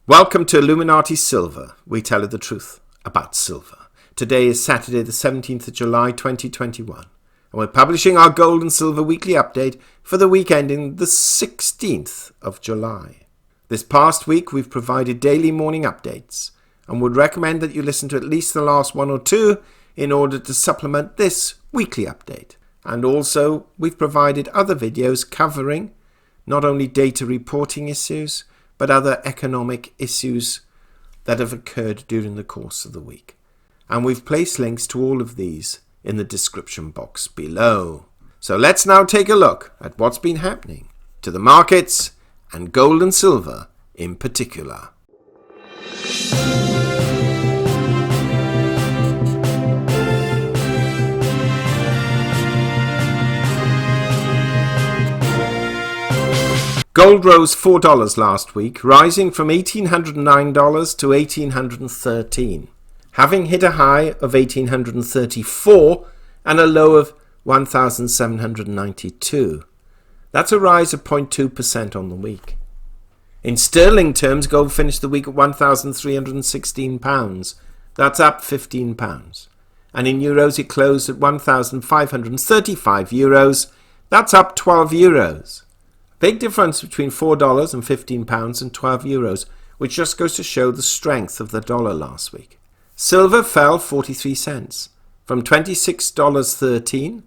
Welcome to Illuminati Silver. We tell you the truth about silver. Today is Saturday the 17th of July 2021 and we're publishing our gold and silver weekly update for the week ending the 16th of July. This past week we've provided daily morning updates and would recommend that you listen to at least the last one or two in order to supplement this weekly update. And also we've provided other videos covering not only data reporting issues but other economic issues that have occurred during the course of the week. And we've placed links to all of these in the description box below. So let's now take a look at what's been happening to the markets and gold and silver in particular. Gold rose $4 last week, rising from $1,809 to $1,813, having hit a high of $1,834 and a low of $1,792. That's a rise of 0.2% on the week. In sterling terms, gold finished the week at £1,316. That's up £15. And in euros, it closed at €1,535. That's up €12. Big difference between $4 and £15 and €12, which just goes to show the strength of the dollar last week. Silver fell 43 cents, from $26.13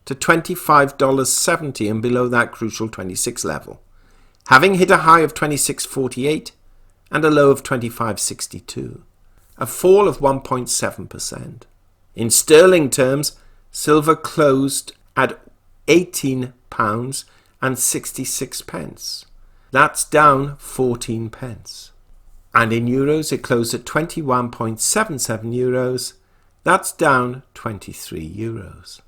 to $25.70 and below that crucial 26 level, having hit a high of $26.48 and a low of $25.62, a fall of 1.7%. In sterling terms, silver closed at £18 and 66 pence. That's down 14 pence. And in euros, it closed at 21.77 euros. That's down 23 euros.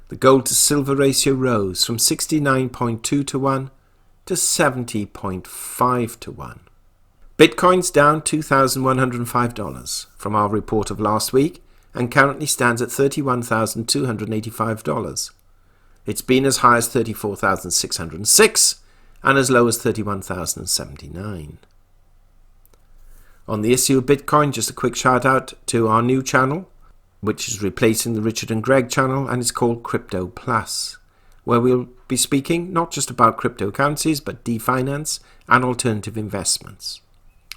The gold to silver ratio rose from 69.2 to 1 to 70.5 to 1. Bitcoin's down $2,105 from our report of last week and currently stands at $31,285. It's been as high as 34,606 and as low as 31,079. On the issue of Bitcoin, just a quick shout out to our new channel, which is replacing the Richard and Greg channel, and it's called Crypto Plus, where we'll be speaking not just about cryptocurrencies but definance and alternative investments.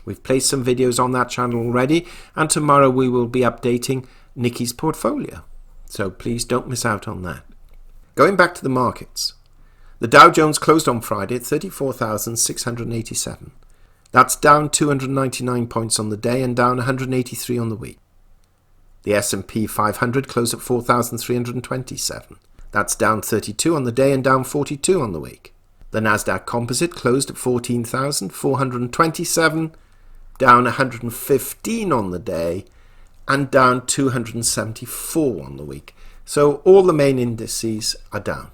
We've placed some videos on that channel already, and tomorrow we will be updating Nikki's portfolio. So please don't miss out on that. Going back to the markets, the Dow Jones closed on Friday at 34,687. That's down 299 points on the day and down 183 on the week. The S&P 500 closed at 4,327. That's down 32 on the day and down 42 on the week. The Nasdaq Composite closed at 14,427, down 115 on the day and down 274 on the week. So all the main indices are down.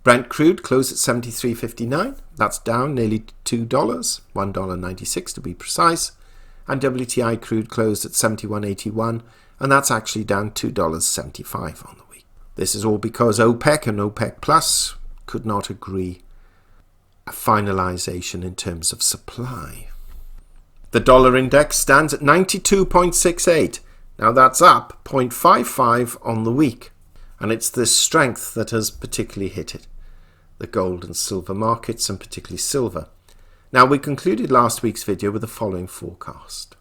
Brent crude closed at $73.59. That's down nearly $2, $1.96 to be precise. And WTI crude closed at $71.81, and that's actually down $2.75 on the week. This is all because OPEC and OPEC Plus could not agree a finalization in terms of supply. The dollar index stands at 92.68. Now that's up 0.55 on the week. And it's this strength that has particularly hit it, the gold and silver markets, and particularly silver. Now, we concluded last week's video with the following forecast.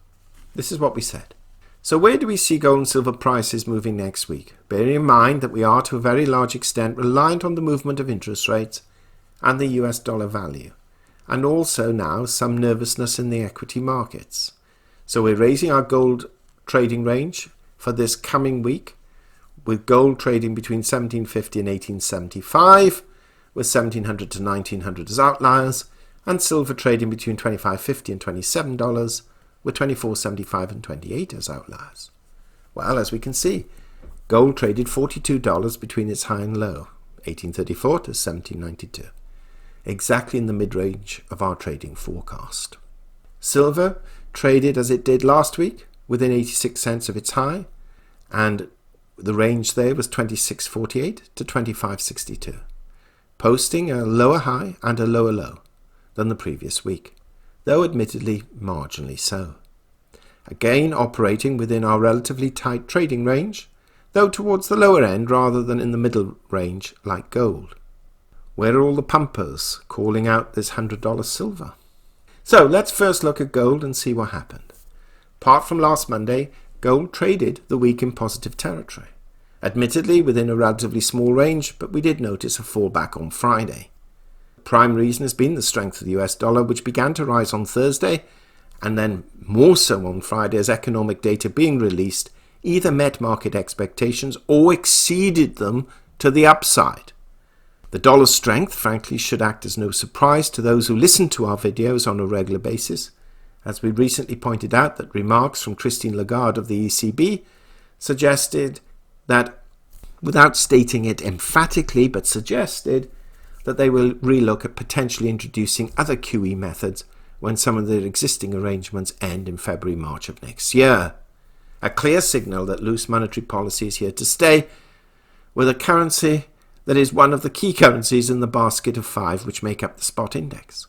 This is what we said. So where do we see gold and silver prices moving next week? Bearing in mind that we are to a very large extent reliant on the movement of interest rates and the US dollar value, and also now some nervousness in the equity markets. So we're raising our gold trading range for this coming week, with gold trading between 1750 and 1875, with 1700 to 1900 as outliers, and silver trading between $25.50 and $27, with $24.75 and $28 as outliers. Well, as we can see, gold traded $42 between its high and low, 1834 to 1792, exactly in the mid-range of our trading forecast. Silver traded as it did last week, within 86 cents of its high, and the range there was 26.48 to 25.62, posting a lower high and a lower low than the previous week. though admittedly marginally so. Again, operating within our relatively tight trading range, though towards the lower end rather than in the middle range like gold. Where are all the pumpers calling out this $100 silver? So let's first look at gold and see what happened. Apart from last Monday, gold traded the week in positive territory. Admittedly within a relatively small range, but we did notice a fallback on Friday. The prime reason has been the strength of the US dollar, which began to rise on Thursday, and then more so on Friday as economic data being released either met market expectations or exceeded them to the upside. The dollar's strength, frankly, should act as no surprise to those who listen to our videos on a regular basis, as we recently pointed out that remarks from Christine Lagarde of the ECB suggested that, without stating it emphatically, but suggested that they will relook at potentially introducing other QE methods when some of their existing arrangements end in February-March of next year. A clear signal that loose monetary policy is here to stay, with a currency that is one of the key currencies in the basket of 5 which make up the spot index.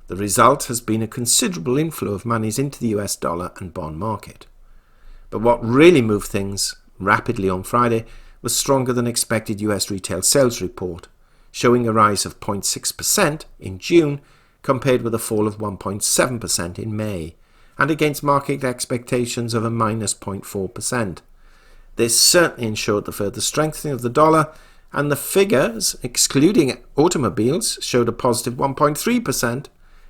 The result has been a considerable inflow of monies into the US dollar and bond market. But what really moved things rapidly on Friday was stronger than expected US retail sales report, showing a rise of 0.6% in June compared with a fall of 1.7% in May, and against market expectations of a minus 0.4%. This certainly ensured the further strengthening of the dollar, and the figures, excluding automobiles, showed a positive 1.3%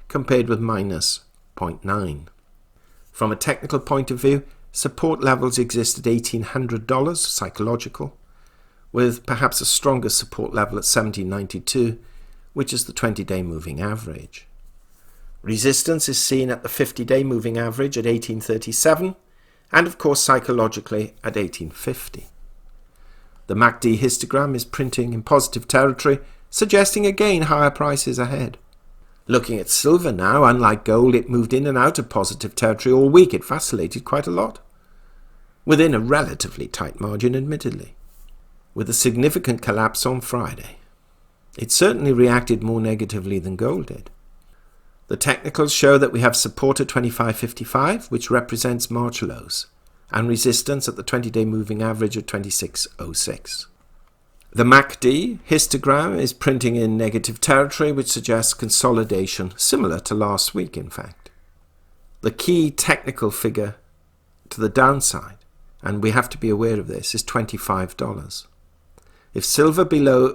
compared with minus 0.9%. From a technical point of view, support levels exist at $1,800 psychological, with perhaps a stronger support level at $1,792, which is the 20-day moving average. Resistance is seen at the 50-day moving average at 1837, and of course psychologically at 1850. The MACD histogram is printing in positive territory, suggesting again higher prices ahead. Looking at silver now, unlike gold, it moved in and out of positive territory all week. It vacillated quite a lot, within a relatively tight margin admittedly, with a significant collapse on Friday. It certainly reacted more negatively than gold did. The technicals show that we have support at 25.55, which represents March lows, and resistance at the 20-day moving average at 26.06. The MACD histogram is printing in negative territory, which suggests consolidation, similar to last week in fact. The key technical figure to the downside, and we have to be aware of this, is $25. If silver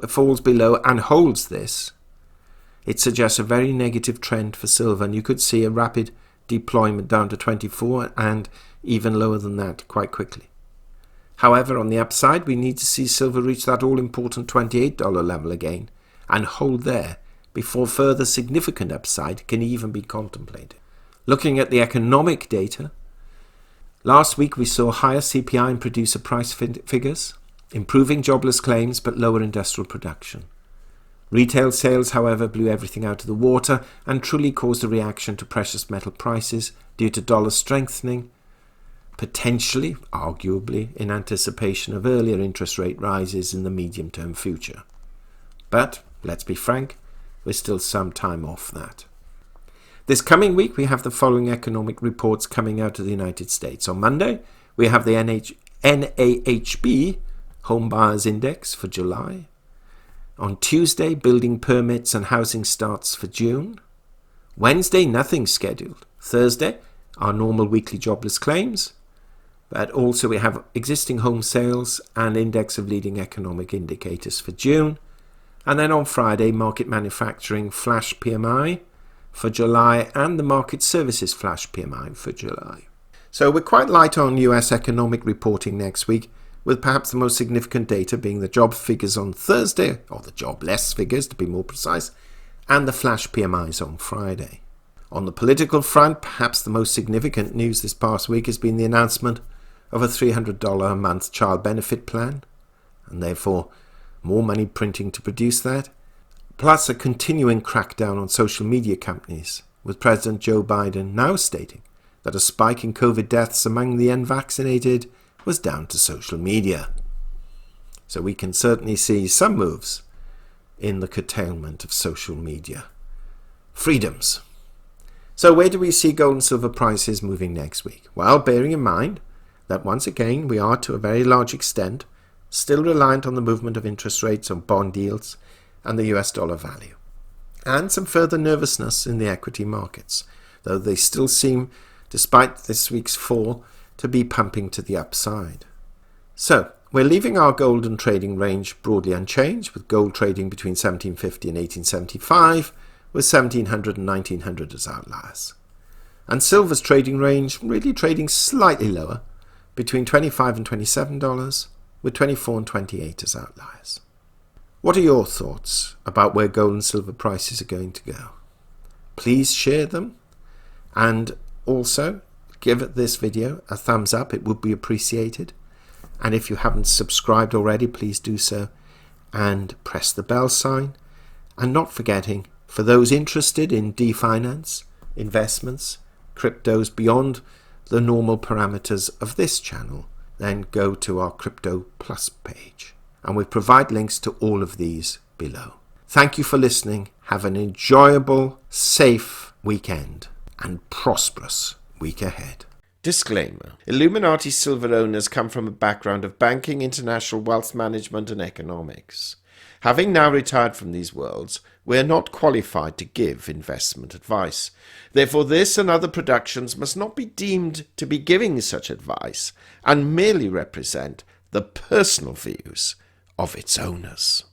falls below and holds this, it suggests a very negative trend for silver, and you could see a rapid deployment down to 24 and even lower than that quite quickly. However, on the upside, we need to see silver reach that all-important $28 level again and hold there before further significant upside can even be contemplated. Looking at the economic data, last week we saw higher CPI and producer price figures, improving jobless claims but lower industrial production. Retail sales, however, blew everything out of the water and truly caused a reaction to precious metal prices due to dollar strengthening, potentially, arguably, in anticipation of earlier interest rate rises in the medium-term future. But, let's be frank, we're still some time off that. This coming week, we have the following economic reports coming out of the United States. On Monday, we have the NAHB Home Buyers Index for July. On Tuesday, building permits and housing starts for June. Wednesday, nothing scheduled. Thursday, our normal weekly jobless claims. But also we have existing home sales and index of leading economic indicators for June. And then on Friday, market manufacturing flash PMI for July and the market services flash PMI for July. So we're quite light on US economic reporting next week, with perhaps the most significant data being the job figures on Thursday, or the jobless figures to be more precise, and the flash PMIs on Friday. On the political front, perhaps the most significant news this past week has been the announcement of a $300 a month child benefit plan, and therefore more money printing to produce that, plus a continuing crackdown on social media companies, with President Joe Biden now stating that a spike in COVID deaths among the unvaccinated was down to social media. So we can certainly see some moves in the curtailment of social media freedoms. So where do we see gold and silver prices moving next week? Well, bearing in mind that once again we are to a very large extent still reliant on the movement of interest rates on bond yields and the US dollar value, and some further nervousness in the equity markets, though they still seem, despite this week's fall, to be pumping to the upside. So we're leaving our golden trading range broadly unchanged, with gold trading between 1750 and 1875, with 1700 and 1900 as outliers. And silver's trading range really trading slightly lower, between $25 and $27, with 24 and 28 as outliers. What are your thoughts about where gold and silver prices are going to go? Please share them, and also give this video a thumbs up. It would be appreciated. And if you haven't subscribed already, please do so, and press the bell sign. And not forgetting, for those interested in finance, investments, cryptos beyond the normal parameters of this channel, then go to our Crypto Plus page. And we provide links to all of these below. Thank you for listening. Have an enjoyable, safe weekend and prosperous week ahead. Disclaimer. Illuminati silver owners come from a background of banking, international wealth management and economics. Having now retired from these worlds, we are not qualified to give investment advice. Therefore, this and other productions must not be deemed to be giving such advice and merely represent the personal views of its owners.